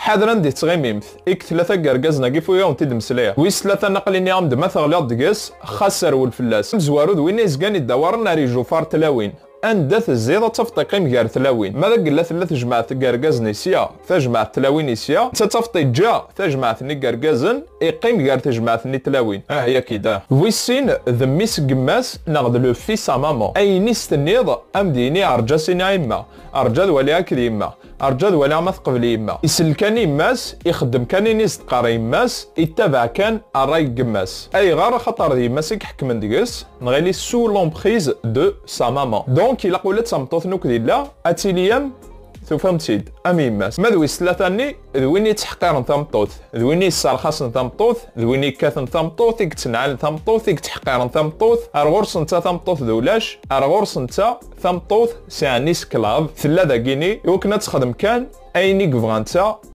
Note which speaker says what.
Speaker 1: حاضرا دي تغيميمث إك ثلاثة كركاز ناقي فويا ونتيد مسليه ويس ثلاثة نقليني غامد ما تغليض دقاس خسر والفلاس زوارو دوين يزقان يدور ناري جوفار تلاوين أندث الزيضة تفطي مقار تلاوين ماذا قلت ثلاث جماعة كركاز نيسيا تجمع تلاوين نيسيا تتفطي جا تجمع ثني كركازن يقيم قار تجمع ثني تلاوين هي كده ويسين ذميس قماس ناخذ لو فيس مامون اي نستنيض امديني ارجاسيني عيما ارجاد ولا اكل يما ارجاد ولا ما ثقبل يما يسل كان يماس يخدم كان يستقر يماس يتبع كان الراي قماس اي غار خطر يماس يحكم ندقس نغيلي سو لومبريز دو سا مامون دونك الا قولت سامطوث نوك ديلا اتيليام فهمتيد امي ماس ما ذوي ثلاثاني ذويني تحقير ثمطوث ذويني السرخاص ثمطوث ذويني كاثن ثمطوث يكتنعل ثمطوث يكتحقير ثمطوث ارغورس نتا ثمطوث ذولاش ارغورس نتا ثمطوث سيعني سكلاف ثلاثة كيني يوكنا تخدم كان ايني كفغانتا